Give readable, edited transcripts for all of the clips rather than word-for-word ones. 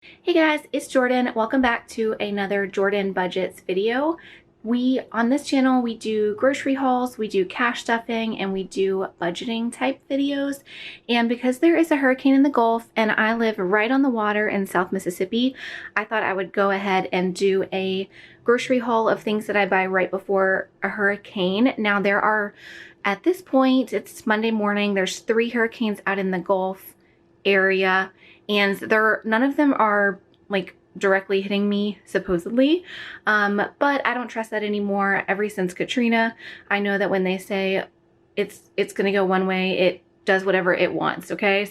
Hey guys, it's Jordan. Welcome back to another Jordan Budgets video. On this channel, we do grocery hauls, we do cash stuffing, and we do budgeting type videos. And because there is a hurricane in the Gulf and I live right on the water in South Mississippi, I thought I would go ahead and do a grocery haul of things that I buy right before a hurricane. Now at this point, it's Monday morning, there's 3 hurricanes out in the Gulf area, and none of them are like directly hitting me supposedly, but I don't trust that anymore. Ever since Katrina, I know that when they say it's gonna go one way, it does whatever it wants. Okay,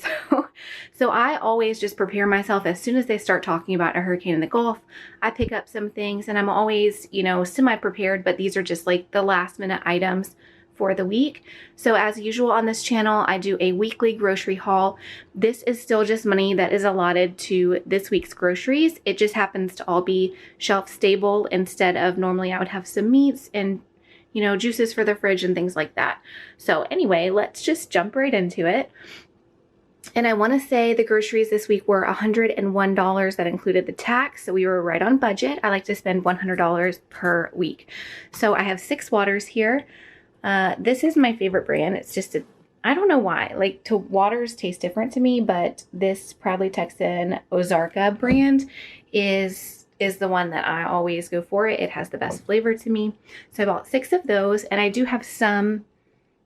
so I always just prepare myself. As soon as they start talking about a hurricane in the Gulf, I pick up some things, and I'm always, semi prepared, but these are just like the last minute items for the week. So as usual on this channel, I do a weekly grocery haul. This is still just money that is allotted to this week's groceries. It just happens to all be shelf stable instead of normally I would have some meats and juices for the fridge and things like that. So anyway, let's just jump right into it. And I want to say the groceries this week were $101. That included the tax, so we were right on budget. I like to spend $100 per week. So I have 6 waters here. This is my favorite brand. It's just I don't know why, waters taste different to me, but this Proudly Texan Ozarka brand is the one that I always go for. It has the best flavor to me. So I bought 6 of those, and I do have some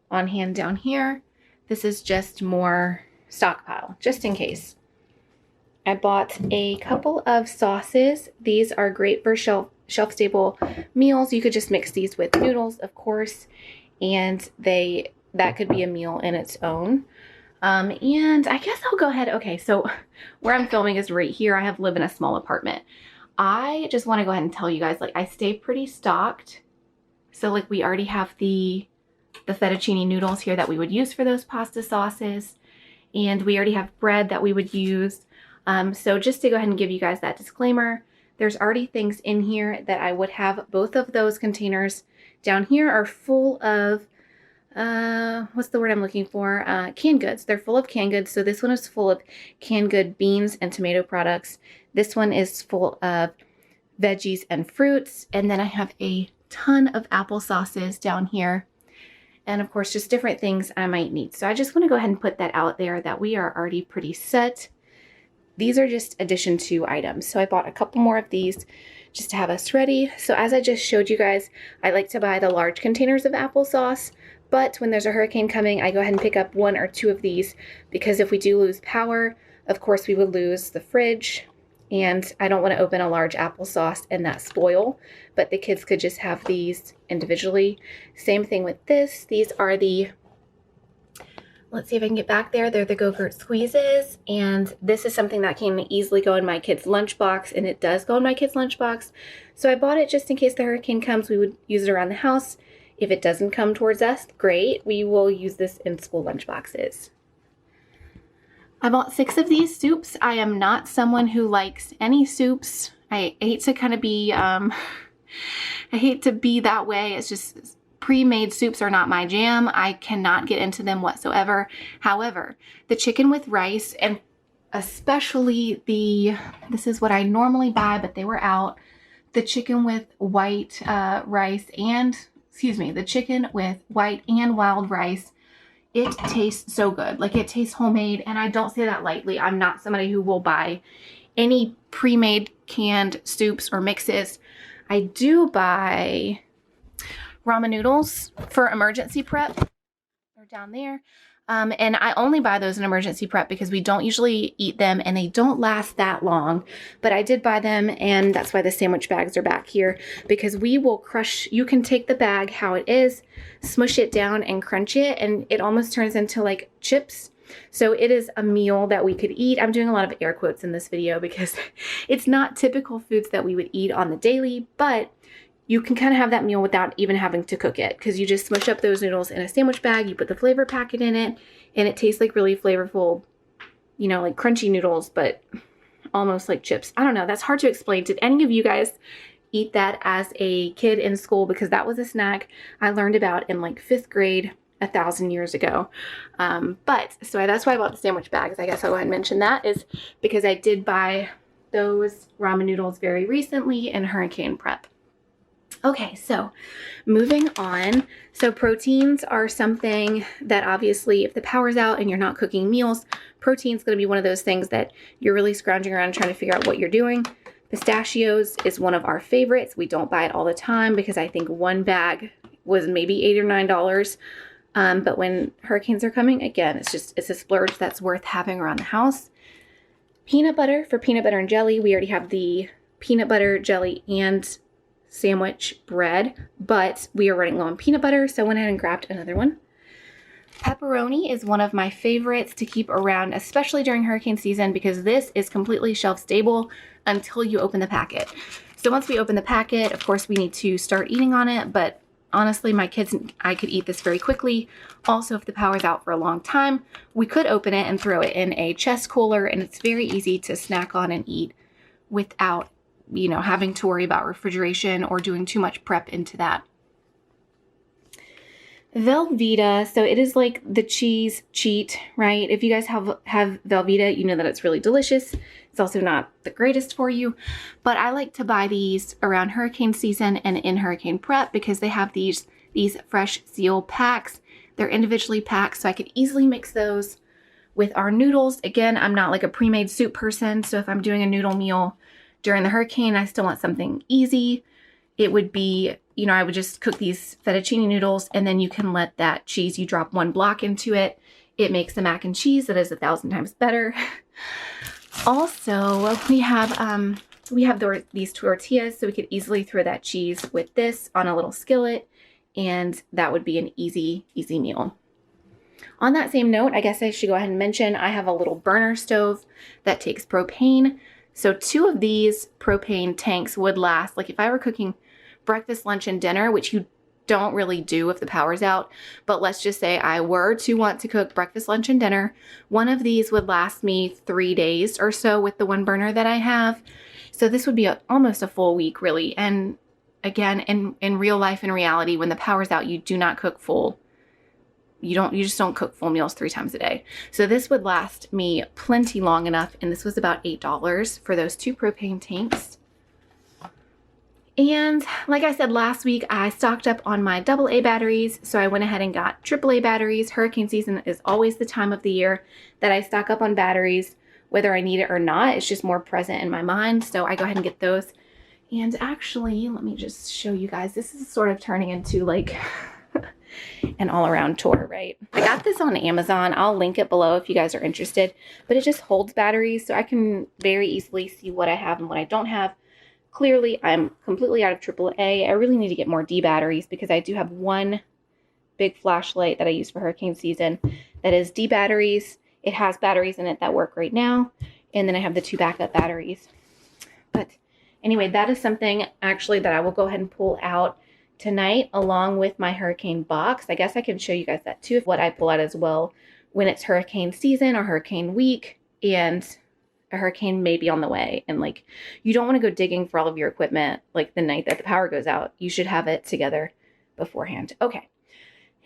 on hand down here. This is just more stockpile, just in case. I bought a couple of sauces. These are great for shelf stable meals. You could just mix these with noodles, of course, and that could be a meal in its own. And I guess I'll go ahead. Okay, so where I'm filming is right here. I live in a small apartment. I just want to go ahead and tell you guys, I stay pretty stocked. So we already have the fettuccine noodles here that we would use for those pasta sauces, and we already have bread that we would use. So just to go ahead and give you guys that disclaimer, there's already things in here that I would have. Both of those containers down here are full of, what's the word I'm looking for? Canned goods. They're full of canned goods. So this one is full of canned good beans and tomato products. This one is full of veggies and fruits. And then I have a ton of apple sauces down here. And of course, just different things I might need. So I just want to go ahead and put that out there that we are already pretty set. These are just addition to items. So I bought a couple more of these just to have us ready. So as I just showed you guys, I like to buy the large containers of applesauce, but when there's a hurricane coming, I go ahead and pick up 1 or 2 of these, because if we do lose power, of course we would lose the fridge, and I don't want to open a large applesauce and that spoil, but the kids could just have these individually. Same thing with this. These are let's see if I can get back there. They're the Go-Gurt squeezes, and this is something that can easily go in my kid's lunchbox, and it does go in my kid's lunchbox. So I bought it just in case the hurricane comes. We would use it around the house. If it doesn't come towards us, great. We will use this in school lunchboxes. I bought 6 of these soups. I am not someone who likes any soups. I hate to kind of be, I hate to be that way. It's just pre-made soups are not my jam. I cannot get into them whatsoever. However, the chicken with rice, and especially this is what I normally buy, but they were out. The chicken with white rice and, the chicken with white and wild rice. It tastes so good. It tastes homemade, and I don't say that lightly. I'm not somebody who will buy any pre-made canned soups or mixes. I do buy ramen noodles for emergency prep. They're down there. And I only buy those in emergency prep because we don't usually eat them and they don't last that long. But I did buy them, and that's why the sandwich bags are back here, because we will crush. You can take the bag how it is, smush it down and crunch it, and it almost turns into chips. So it is a meal that we could eat. I'm doing a lot of air quotes in this video because it's not typical foods that we would eat on the daily, but you can kind of have that meal without even having to cook it, because you just smush up those noodles in a sandwich bag, you put the flavor packet in it, and it tastes really flavorful, crunchy noodles, but almost like chips. I don't know. That's hard to explain. Did any of you guys eat that as a kid in school? Because that was a snack I learned about in 5th grade 1,000 years ago. So that's why I bought the sandwich bags. I guess I'll go ahead and mention that, is because I did buy those ramen noodles very recently in hurricane prep. Okay, so moving on. So proteins are something that obviously if the power's out and you're not cooking meals, protein's going to be one of those things that you're really scrounging around trying to figure out what you're doing. Pistachios is one of our favorites. We don't buy it all the time because I think one bag was maybe $8 or $9. But when hurricanes are coming, again, it's a splurge that's worth having around the house. Peanut butter for peanut butter and jelly. We already have the peanut butter, jelly, and sandwich bread, but we are running low on peanut butter, so I went ahead and grabbed another one. Pepperoni is one of my favorites to keep around, especially during hurricane season, because this is completely shelf stable until you open the packet. So once we open the packet, of course, we need to start eating on it, but honestly, my kids and I could eat this very quickly. Also, if the power's out for a long time, we could open it and throw it in a chest cooler, and it's very easy to snack on and eat without, you know, having to worry about refrigeration or doing too much prep into that. Velveeta, so it is like the cheese cheat, right? If you guys have Velveeta, you know that it's really delicious. It's also not the greatest for you, but I like to buy these around hurricane season and in hurricane prep because they have these fresh seal packs. They're individually packed, so I could easily mix those with our noodles. Again, I'm not like a pre-made soup person, so if I'm doing a noodle meal during the hurricane, I still want something easy. It would be, you know, I would just cook these fettuccine noodles, and then you can let that cheese, you drop one block into it. It makes the mac and cheese that is 1,000 times better. Also, we have these tortillas, so we could easily throw that cheese with this on a little skillet, and that would be an easy meal. On that same note, I guess I should go ahead and mention I have a little burner stove that takes propane. So 2 of these propane tanks would last, like if I were cooking breakfast, lunch, and dinner, which you don't really do if the power's out, but let's just say I were to want to cook breakfast, lunch, and dinner, one of these would last me 3 days or so with the one burner that I have. So this would be almost a full week, really. And again, in real life, in reality, when the power's out, you do not cook full. You just don't cook full meals 3 times a day. So this would last me plenty long enough, and this was about $8 for those 2 propane tanks. And like I said last week, I stocked up on my AA batteries, so I went ahead and got AAA batteries. Hurricane season is always the time of the year that I stock up on batteries, whether I need it or not. It's just more present in my mind, so I go ahead and get those. And actually, let me just show you guys. This is sort of turning into like an all-around tour, right? I got this on Amazon. I'll link it below if you guys are interested, but it just holds batteries, so I can very easily see what I have and what I don't have. Clearly, I'm completely out of AAA. I really need to get more D batteries because I do have one big flashlight that I use for hurricane season that is D batteries. It has batteries in it that work right now, and then I have the 2 backup batteries. But anyway, that is something actually that I will go ahead and pull out tonight along with my hurricane box. I guess I can show you guys that too, what I pull out as well when it's hurricane season or hurricane week and a hurricane may be on the way. And like, you don't want to go digging for all of your equipment like the night that the power goes out. You should have it together beforehand. Okay.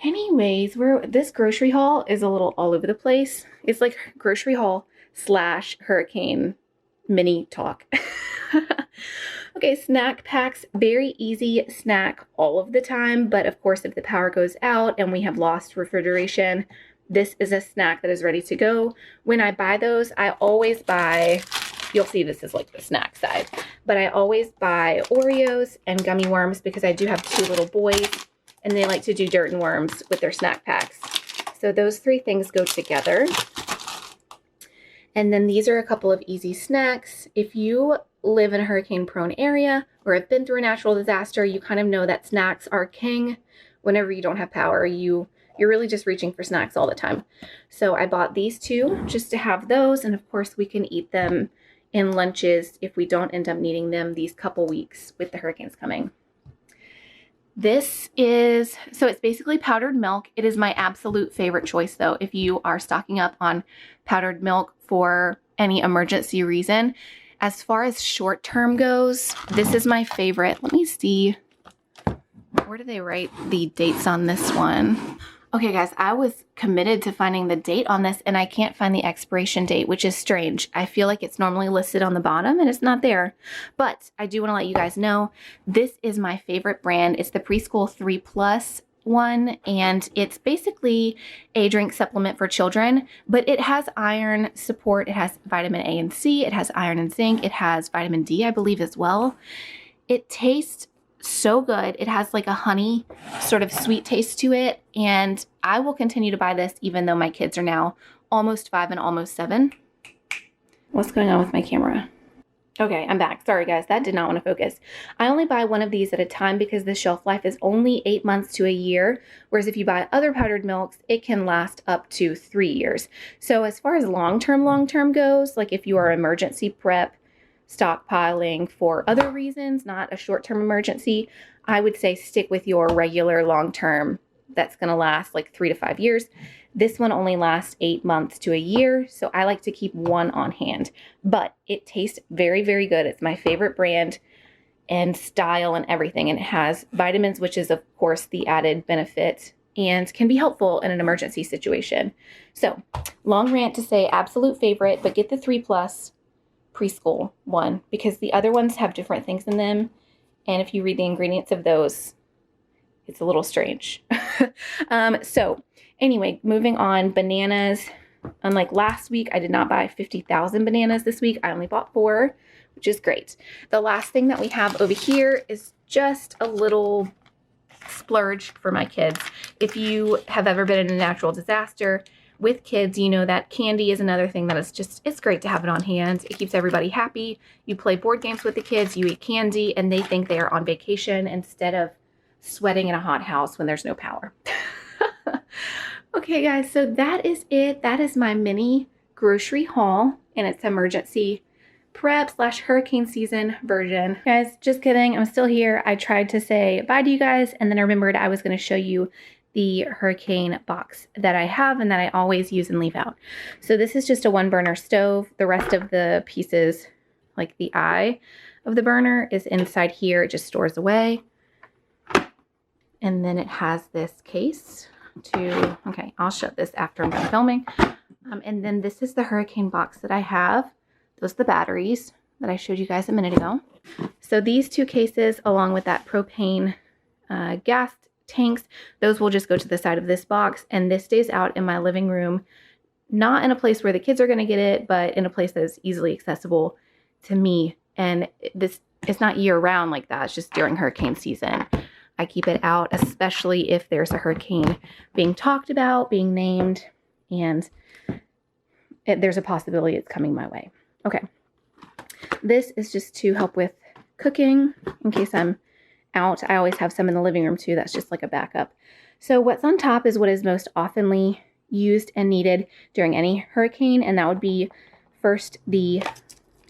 Anyways, this grocery haul is a little all over the place. It's like grocery haul / hurricane mini talk. Okay, snack packs, very easy snack all of the time. But of course, if the power goes out and we have lost refrigeration, this is a snack that is ready to go. When I buy those, I always buy, you'll see this is like the snack side, but I always buy Oreos and gummy worms because I do have 2 little boys and they like to do dirt and worms with their snack packs. So those 3 things go together. And then these are a couple of easy snacks. If you live in a hurricane-prone area or have been through a natural disaster, you kind of know that snacks are king. Whenever you don't have power, you're really just reaching for snacks all the time. So I bought these 2 just to have those. And of course, we can eat them in lunches if we don't end up needing them these couple weeks with the hurricanes coming. This is, so it's basically powdered milk. It is my absolute favorite choice though, if you are stocking up on powdered milk for any emergency reason. As far as short term goes, this is my favorite. Let me see. Where do they write the dates on this one? Okay, guys, I was committed to finding the date on this and I can't find the expiration date, which is strange. I feel like it's normally listed on the bottom and it's not there. But I do want to let you guys know this is my favorite brand. It's the Preschool 3+ one, and it's basically a drink supplement for children, but it has iron support. It has vitamin A and C. It has iron and zinc. It has vitamin D, I believe, as well. It tastes so good. It has like a honey sort of sweet taste to it, and I will continue to buy this even though my kids are now almost 5 and almost 7. What's going on with my camera? Okay, I'm back. Sorry guys, that did not want to focus. I only buy one of these at a time because the shelf life is only 8 months to a year, whereas if you buy other powdered milks, it can last up to 3 years. So as far as long-term goes, like if you are emergency prep, stockpiling for other reasons, not a short-term emergency, I would say stick with your regular long-term that's going to last like 3 to 5 years. This one only lasts 8 months to a year, so I like to keep one on hand. But it tastes very, very good. It's my favorite brand and style and everything. And it has vitamins, which is, of course, the added benefit and can be helpful in an emergency situation. So, long rant to say absolute favorite, but get the 3+ preschool one because the other ones have different things in them. And if you read the ingredients of those, it's a little strange. So anyway, moving on, bananas. Unlike last week, I did not buy 50,000 bananas this week. I only bought 4, which is great. The last thing that we have over here is just a little splurge for my kids. If you have ever been in a natural disaster with kids, you know that candy is another thing that is just, it's great to have it on hand. It keeps everybody happy. You play board games with the kids, you eat candy, and they think they are on vacation instead of sweating in a hot house when there's no power. Okay, guys, so that is it. That is my mini grocery haul, and it's emergency prep / hurricane season version. Guys, just kidding. I'm still here. I tried to say bye to you guys, and then I remembered I was going to show you the hurricane box that I have and that I always use and leave out. So this is just a 1-burner stove. The rest of the pieces, like the eye of the burner, is inside here. It just stores away. And then it has this case to, okay, I'll show this after I'm done filming. And then this is the hurricane box that I have. Those are the batteries that I showed you guys a minute ago. So these 2 cases, along with that propane gas tanks, those will just go to the side of this box. And this stays out in my living room, not in a place where the kids are going to get it, but in a place that is easily accessible to me. And this, it's not year round like that. It's just during hurricane season. I keep it out, especially if there's a hurricane being talked about, being named, and there's a possibility it's coming my way. Okay. This is just to help with cooking in case I'm out. I always have some in the living room too. That's just like a backup. So what's on top is what is most oftenly used and needed during any hurricane, and that would be first the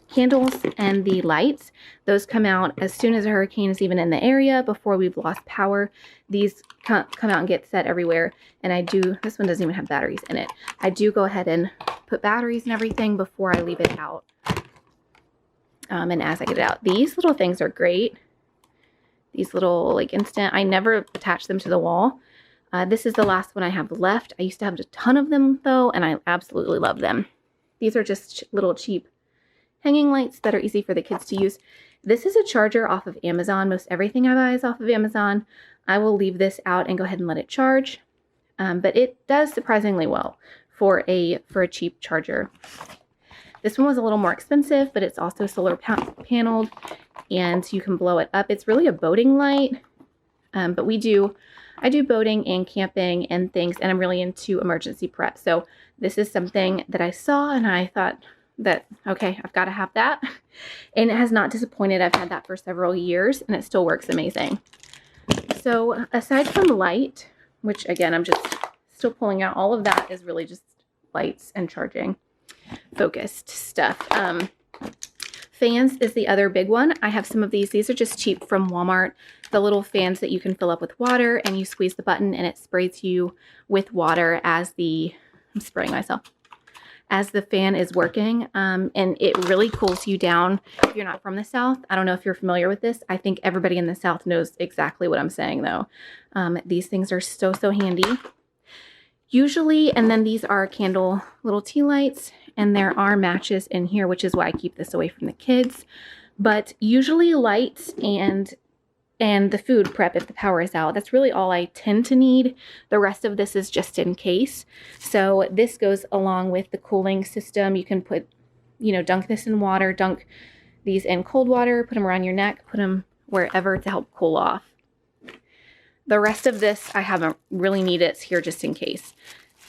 candles and the lights. Those come out as soon as a hurricane is even in the area, before we've lost power. These come out and get set everywhere. And I do, this one doesn't even have batteries in it. I do go ahead and put batteries and everything before I leave it out. And as I get it out, these little things are great. These little like instant, I never attach them to the wall. This is the last one I have left. I used to have a ton of them though, and I absolutely love them. These are just little cheap hanging lights that are easy for the kids to use. This is a charger off of Amazon. Most everything I buy is off of Amazon. I will leave this out and go ahead and let it charge. But it does surprisingly well for a cheap charger. This one was a little more expensive, but it's also solar paneled and you can blow it up. It's really a boating light, but I do boating and camping and things, and I'm really into emergency prep. So this is something that I saw and I thought that, okay, I've got to have that. And it has not disappointed. I've had that for several years and it still works amazing. So aside from light, which again, I'm just still pulling out, all of that is really just lights and charging focused stuff. Fans is the other big one. I have some of these. These are just cheap from Walmart. The little fans that you can fill up with water, and you squeeze the button and it sprays you with water as I'm spraying myself, as the fan is working. And it really cools you down if you're not from the South. I don't know if you're familiar with this. I think everybody in the South knows exactly what I'm saying though. These things are so handy. Usually, and then these are candle little tea lights, and there are matches in here, which is why I keep this away from the kids. But usually lights and the food prep if the power is out. That's really all I tend to need. The rest of this is just in case. So this goes along with the cooling system. You can put, dunk this in water, dunk these in cold water, put them around your neck, put them wherever to help cool off. The rest of this I haven't really needed. It's here just in case.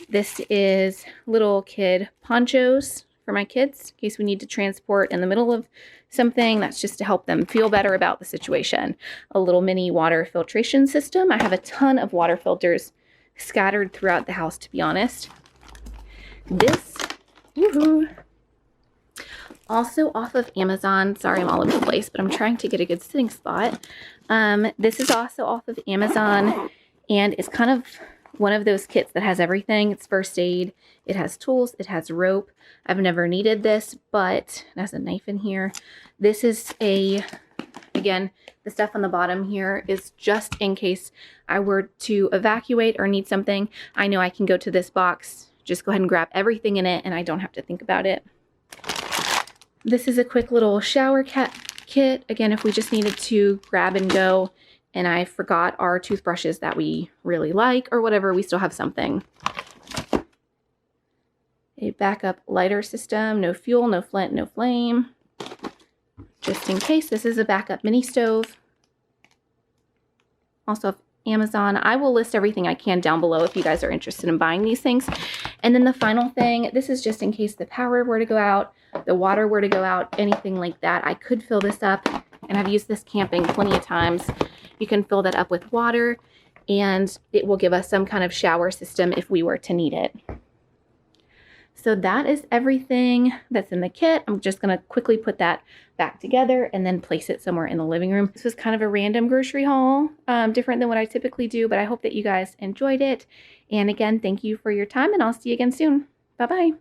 This is little kid ponchos for my kids in case we need to transport in the middle of something. That's just to help them feel better about the situation. A little mini water filtration system. I have a ton of water filters scattered throughout the house, to be honest. This, woohoo, also off of Amazon. Sorry, I'm all over the place, but I'm trying to get a good sitting spot. This is also off of Amazon, and it's kind of one of those kits that has everything. It's first aid, it has tools, it has rope. I've never needed this, but it has a knife in here. This is again, the stuff on the bottom here is just in case I were to evacuate or need something. I know I can go to this box, just go ahead and grab everything in it, and I don't have to think about it. This is a quick little shower kit. Again, if we just needed to grab and go, and I forgot our toothbrushes that we really like or whatever, we still have something. A backup lighter system, no fuel, no flint, no flame. Just in case, this is a backup mini stove. Also Amazon. I will list everything I can down below if you guys are interested in buying these things. And then the final thing, this is just in case the power were to go out, the water were to go out, anything like that. I could fill this up, and I've used this camping plenty of times. You can fill that up with water, and it will give us some kind of shower system if we were to need it. So that is everything that's in the kit. I'm just going to quickly put that back together and then place it somewhere in the living room. This was kind of a random grocery haul, different than what I typically do, but I hope that you guys enjoyed it. And again, thank you for your time, and I'll see you again soon. Bye-bye.